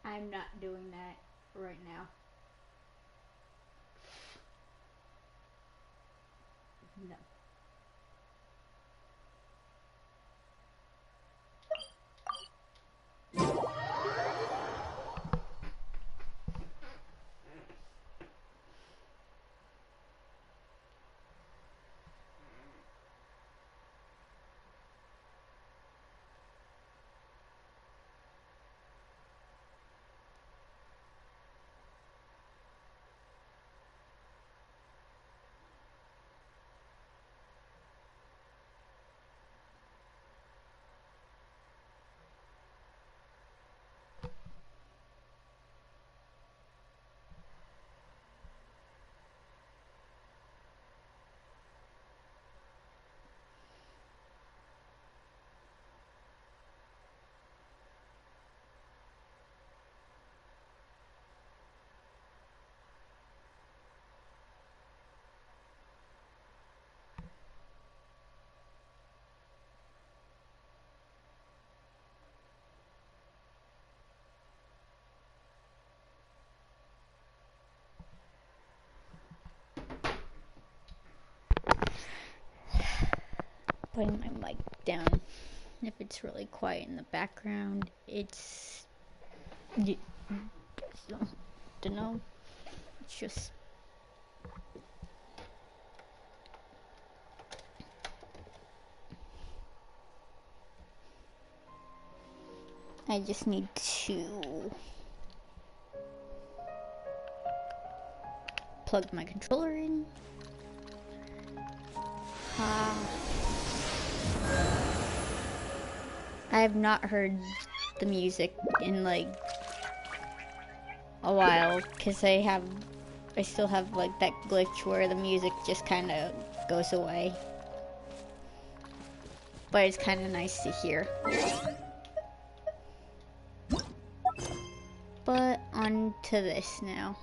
I'm not doing that right now. No. Putting my mic down. If it's really quiet in the background, it's... don't know. It's just... I just need to plug my controller in. I have not heard the music in like a while because I still have like that glitch where the music just kind of goes away. But it's kind of nice to hear. But on to this now.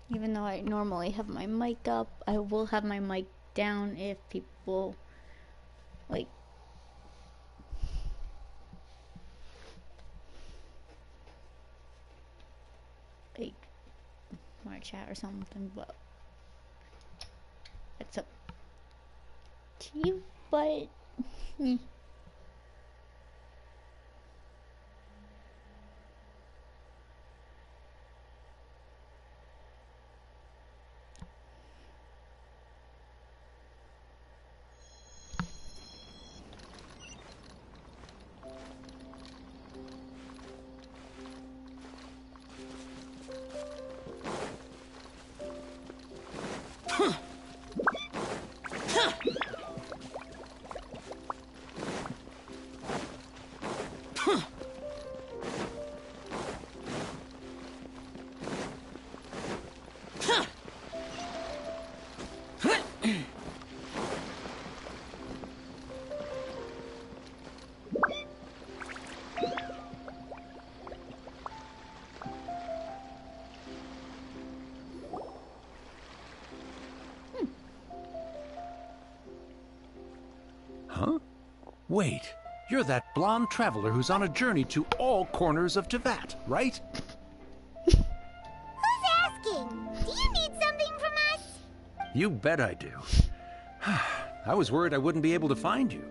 Even though I normally have my mic up, I will have my mic down if people like want to chat or something, but that's up to you. But Huh? Wait, you're that blonde traveler who's on a journey to all corners of Teyvat, right? Who's asking? Do you need something from us? You bet I do. I was worried I wouldn't be able to find you.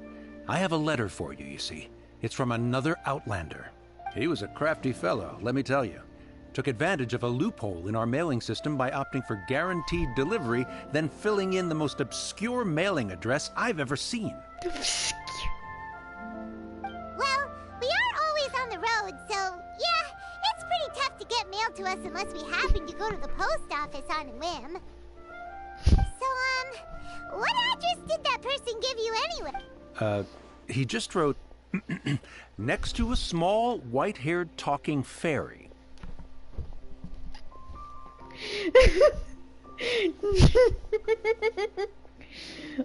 I have a letter for you, you see. It's from another Outlander. He was a crafty fellow, let me tell you. Took advantage of a loophole in our mailing system by opting for guaranteed delivery, then filling in the most obscure mailing address I've ever seen. Well, we are always on the road, so yeah, it's pretty tough to get mail to us unless we happen to go to the post office on a whim. So, what address did that person give you anyway? He just wrote, next to a small, white-haired talking fairy.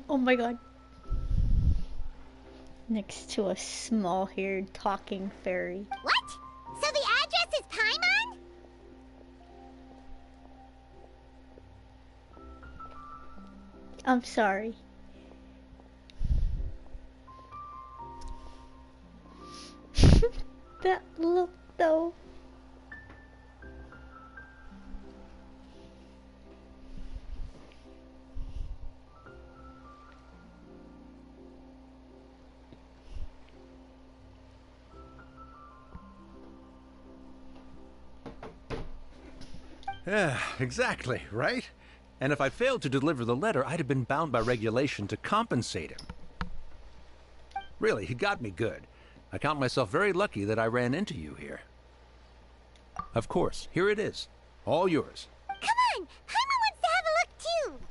Oh my god. Next to a small-haired talking fairy. What? So the address is Paimon? I'm sorry. That look, though. Yeah, exactly, right? And if I failed to deliver the letter, I'd have been bound by regulation to compensate him. Really, he got me good. I count myself very lucky that I ran into you here. Of course, here it is. All yours. Come on! Paimon wants to have a look too!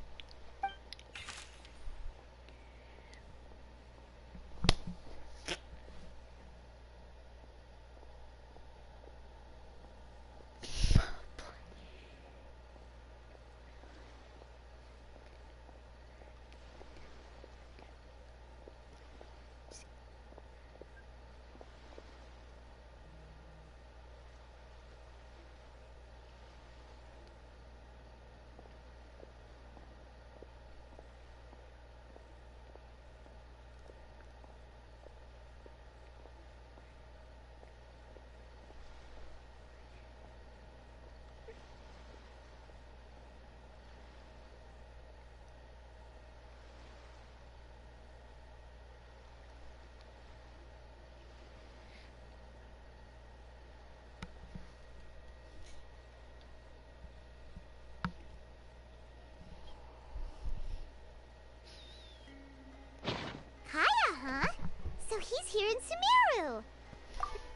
So he's here in Sumeru.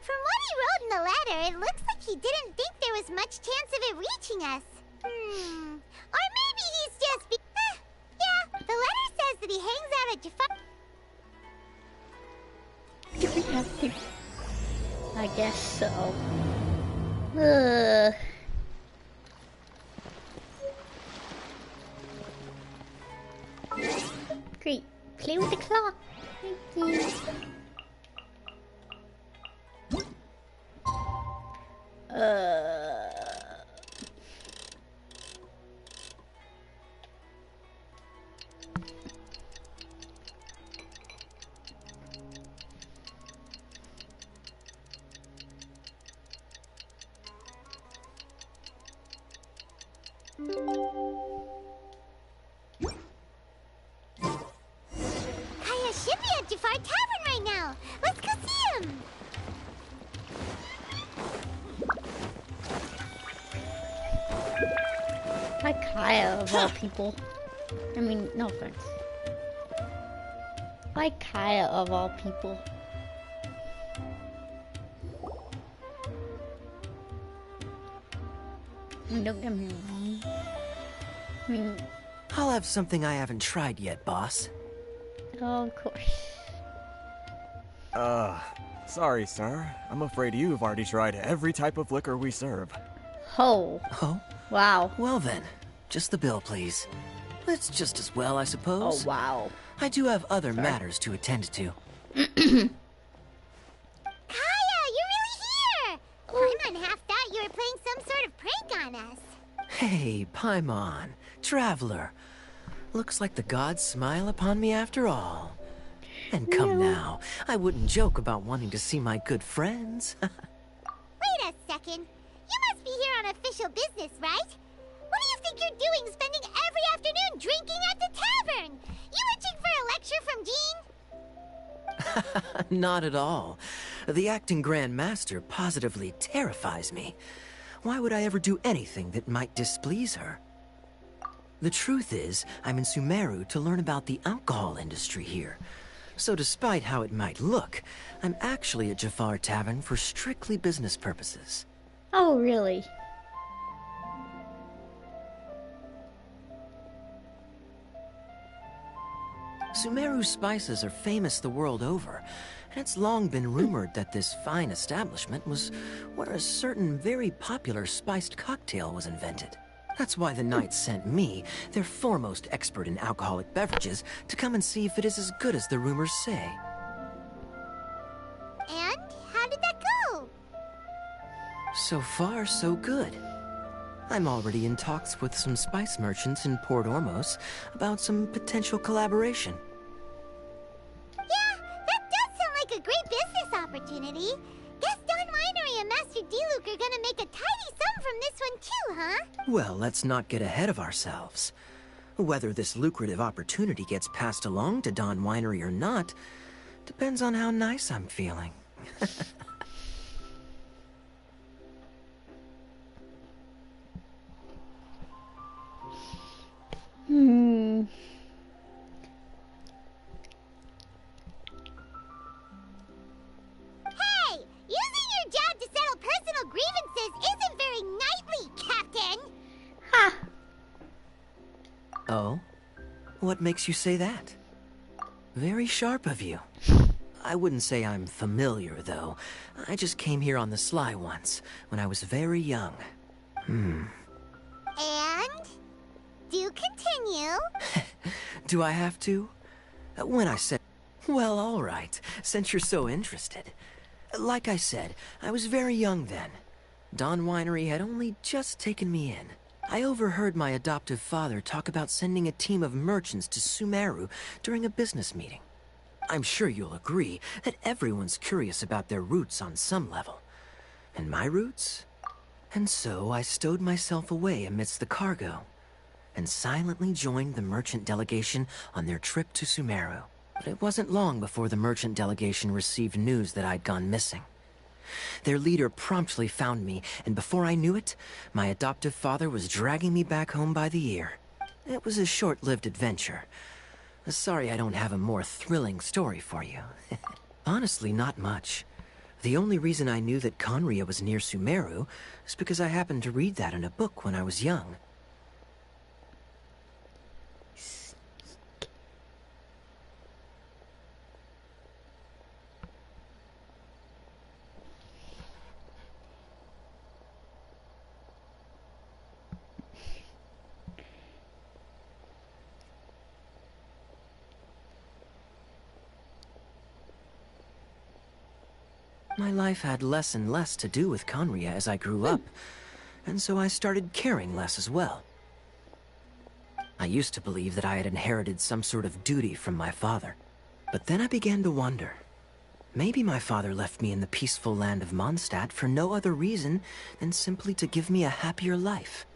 From what he wrote in the letter, it looks like he didn't think there was much chance of it reaching us. Or maybe he's just yeah, the letter says that he hangs out at Jafar. I guess so. Great. Play with the clock. Thank you. Kaya should be at Jafar Tavern right now. Let's go see him. Why Kaya of all people? I mean, no offense. Why Kaya of all people? I mean, don't get me wrong. I mean, I'll have something I haven't tried yet, boss. oh, of course. Sorry, sir. I'm afraid you've already tried every type of liquor we serve. Oh, Oh? wow. Well then, just the bill, please. It's just as well, I Oh, suppose. wow. I do have other matters to attend to. Kaya, you're really here. Paimon half thought you were playing some sort of prank on us. Hey, Paimon, traveler. Looks like the gods smile upon me after all. And come now, I wouldn't joke about wanting to see my good friends. Wait a second. You must be here on official business, right? What do you think you're doing spending every afternoon drinking at the tavern? You itching for a lecture from Jean? Not at all. The acting Grand Master positively terrifies me. Why would I ever do anything that might displease her? The truth is, I'm in Sumeru to learn about the alcohol industry here. So despite how it might look, I'm actually at Jafar Tavern for strictly business purposes. Oh, really? Sumeru spices are famous the world over, and it's long been rumored that this fine establishment was where a certain very popular spiced cocktail was invented. That's why the Knights sent me, their foremost expert in alcoholic beverages, to come and see if it is as good as the rumors say. And how did that go? So far, so good. I'm already in talks with some spice merchants in Port Ormos about some potential collaboration. Yeah, that does sound like a great business opportunity. Guess Don Winery and Master D-Luke are gonna make a tidy sum from this one too, huh? Well, let's not get ahead of ourselves. Whether this lucrative opportunity gets passed along to Don Winery or not depends on how nice I'm feeling. Hey, using your job to settle personal grievances isn't very knightly, Captain. Ha! Oh? What makes you say that? Very sharp of you. I wouldn't say I'm familiar, though. I just came here on the sly once, when I was very young. And? Do continue. Do I have to? When I said... Well, all right, since you're so interested. Like I said, I was very young then. Don Winery had only just taken me in. I overheard my adoptive father talk about sending a team of merchants to Sumeru during a business meeting. I'm sure you'll agree that everyone's curious about their roots on some level. And my roots? And so I stowed myself away amidst the cargo and silently joined the merchant delegation on their trip to Sumeru. But it wasn't long before the merchant delegation received news that I'd gone missing. Their leader promptly found me, and before I knew it, my adoptive father was dragging me back home by the ear. It was a short-lived adventure. Sorry I don't have a more thrilling story for you. Honestly, not much. The only reason I knew that Conria was near Sumeru is because I happened to read that in a book when I was young. My life had less and less to do with Conria as I grew up, and so I started caring less as well. I used to believe that I had inherited some sort of duty from my father, but then I began to wonder. Maybe my father left me in the peaceful land of Mondstadt for no other reason than simply to give me a happier life.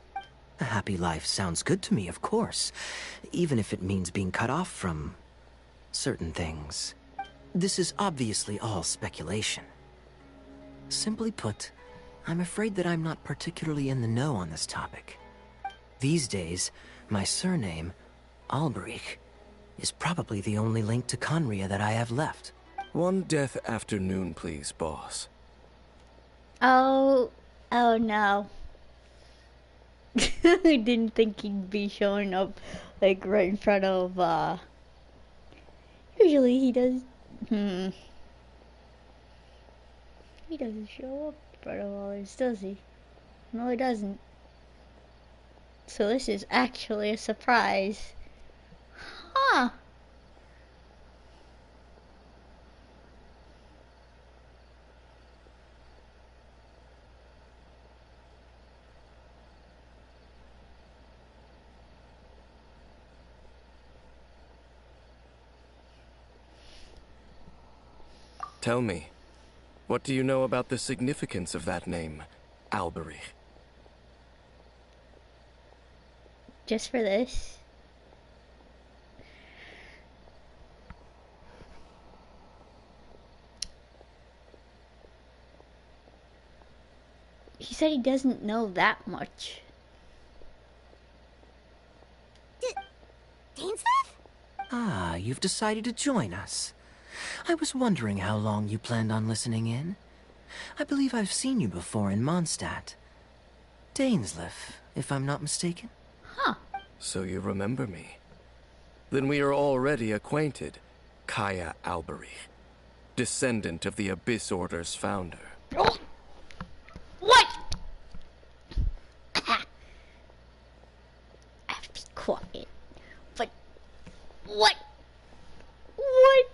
A happy life sounds good to me, of course, even if it means being cut off from certain things. This is obviously all speculation. Simply put, I'm afraid that I'm not particularly in the know on this topic. These days, my surname, Alberich, is probably the only link to Conria that I have left. One death afternoon, please, boss. Oh no. I didn't think he'd be showing up like right in front of usually he does he doesn't show up in front of all this, does he? No, he doesn't. So this is actually a surprise. Huh. Tell me, what do you know about the significance of that name, Alberich? Just for this. He said he doesn't know that much. Dainsleif? Ah, you've decided to join us. I was wondering how long you planned on listening in. I believe I've seen you before in Mondstadt. Dainsleif, if I'm not mistaken. Huh. So you remember me. Then we are already acquainted. Kaya Alberich, descendant of the Abyss Order's founder. Oh. What? I have to be quiet. But what? What?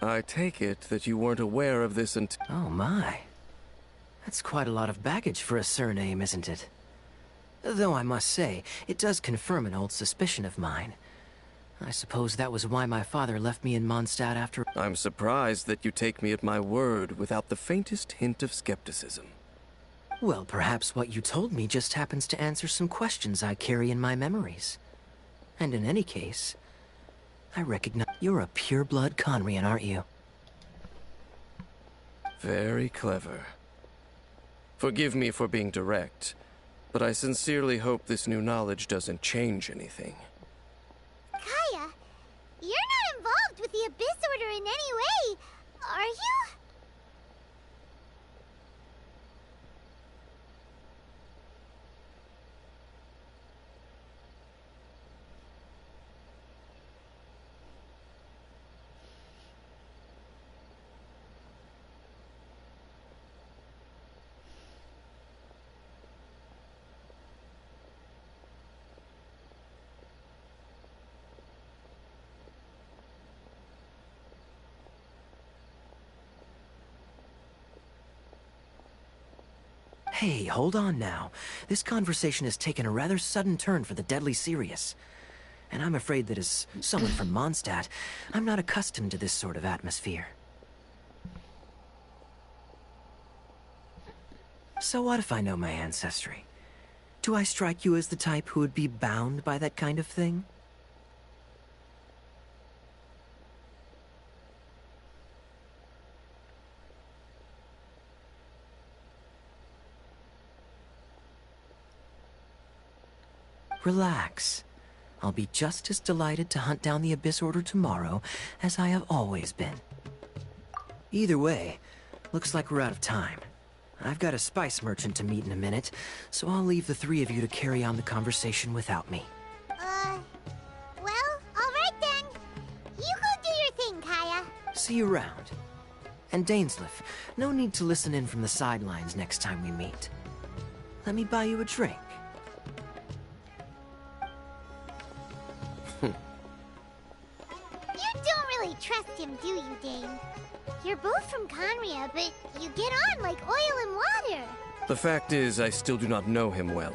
I take it that you weren't aware of this until... Oh my. That's quite a lot of baggage for a surname, isn't it? Though I must say, it does confirm an old suspicion of mine. I suppose that was why my father left me in Mondstadt after... I'm surprised that you take me at my word without the faintest hint of skepticism. Well, perhaps what you told me just happens to answer some questions I carry in my memories. And in any case, I recognize you're a pure-blood Conrian, aren't you? Very clever. Forgive me for being direct, but I sincerely hope this new knowledge doesn't change anything. Kaya, you're not involved with the Abyss Order in any way, are you? Hey, hold on now. This conversation has taken a rather sudden turn for the deadly serious. And I'm afraid that as someone from Mondstadt, I'm not accustomed to this sort of atmosphere. So what if I know my ancestry? Do I strike you as the type who would be bound by that kind of thing? Relax. I'll be just as delighted to hunt down the Abyss Order tomorrow as I have always been. Either way, looks like we're out of time. I've got a spice merchant to meet in a minute, so I'll leave the three of you to carry on the conversation without me. Well, alright then. You go do your thing, Kaya. See you around. And Dainsleif, no need to listen in from the sidelines next time we meet. Let me buy you a drink. You don't really trust him, do you, Dane? You're both from Conria, but you get on like oil and water. The fact is, I still do not know him well.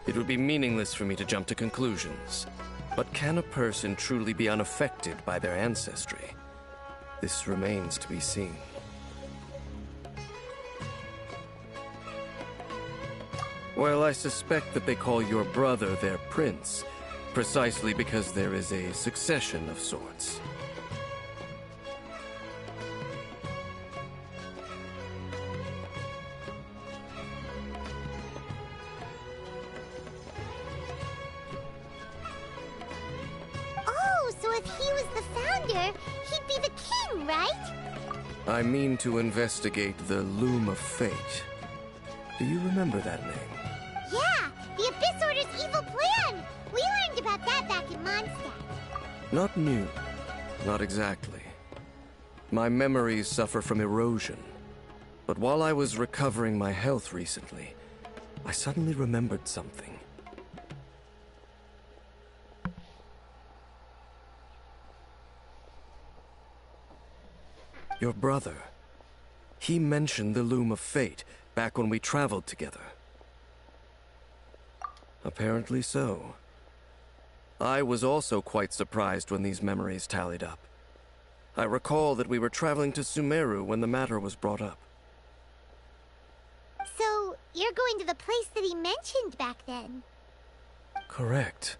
It would be meaningless for me to jump to conclusions. But can a person truly be unaffected by their ancestry? This remains to be seen. Well, I suspect that they call your brother their prince, precisely because there is a succession of sorts. Oh, so if he was the founder, he'd be the king, right? I mean to investigate the Loom of Fate. Do you remember that name? Yeah, the Abyss Order's evil plan! We learned about that back in Mondstadt. Not new. Not exactly. My memories suffer from erosion. But while I was recovering my health recently, I suddenly remembered something. Your brother. He mentioned the Loom of Fate back when we traveled together. Apparently so. I was also quite surprised when these memories tallied up. I recall that we were traveling to Sumeru when the matter was brought up. So, you're going to the place that he mentioned back then? Correct.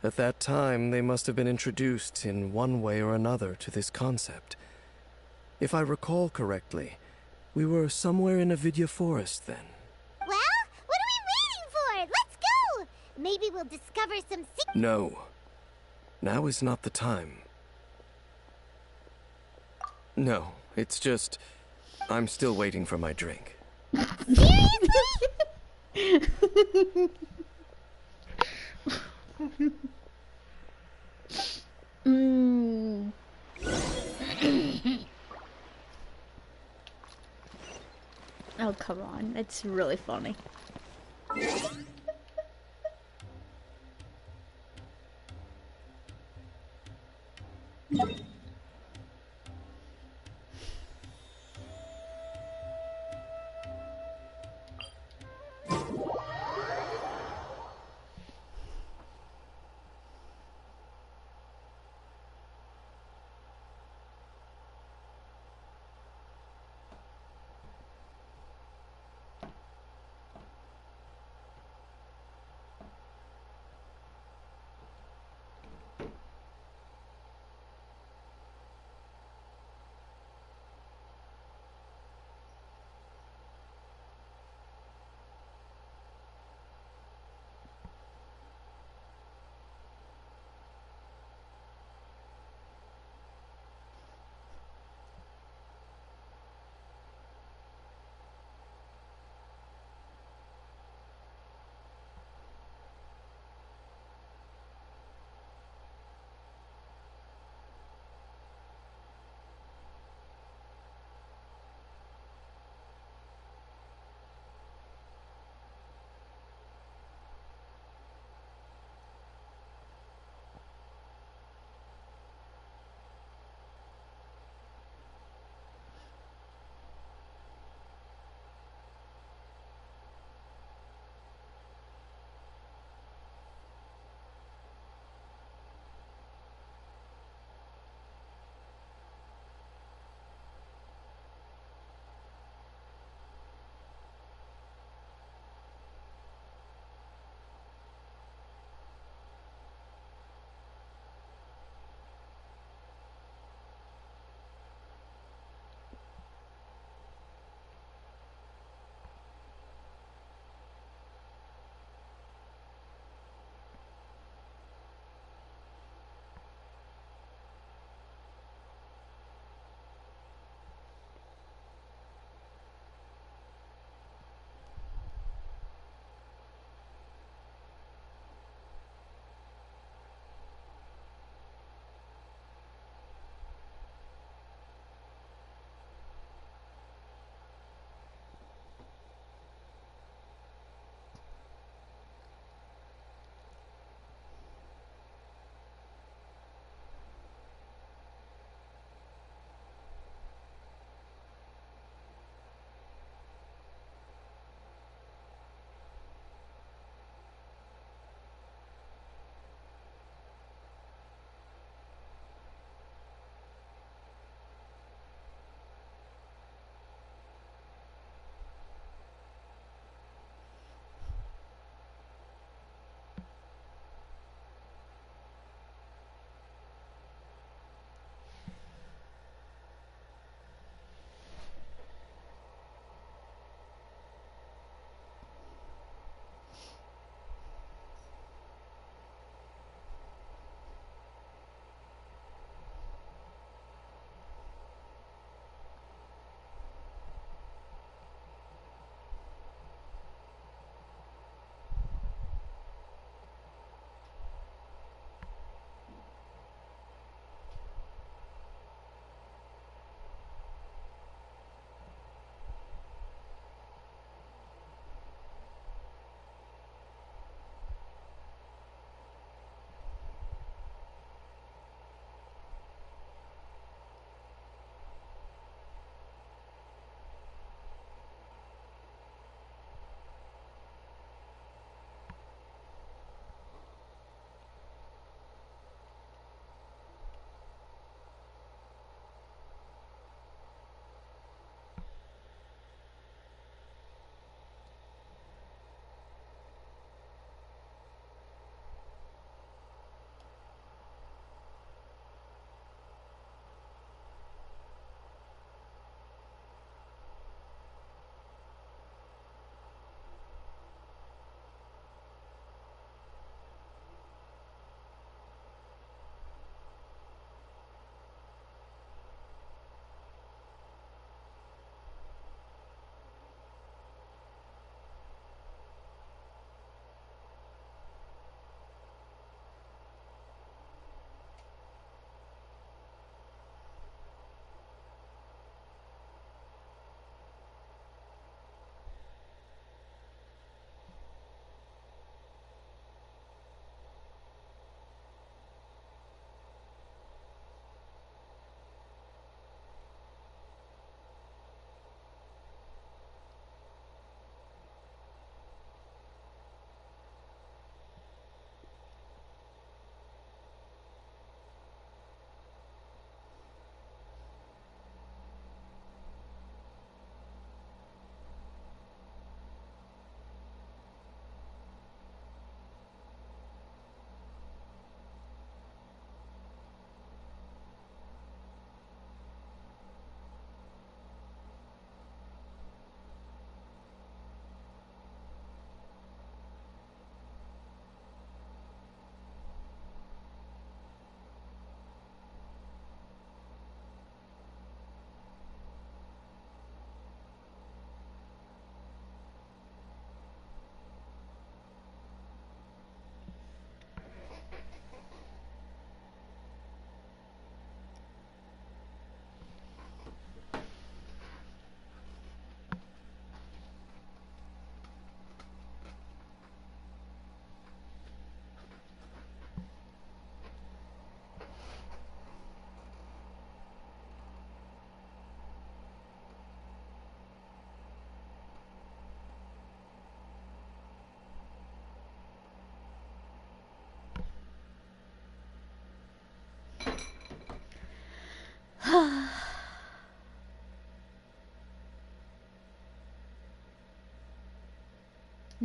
At that time, they must have been introduced in one way or another to this concept. If I recall correctly, we were somewhere in Avidya Forest then. Well, what are we waiting for? Let's go! Maybe we'll discover some No. Now is not the time. No, it's just... I'm still waiting for my drink. Mm. Oh, come on. It's really funny.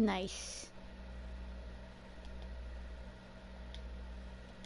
Nice.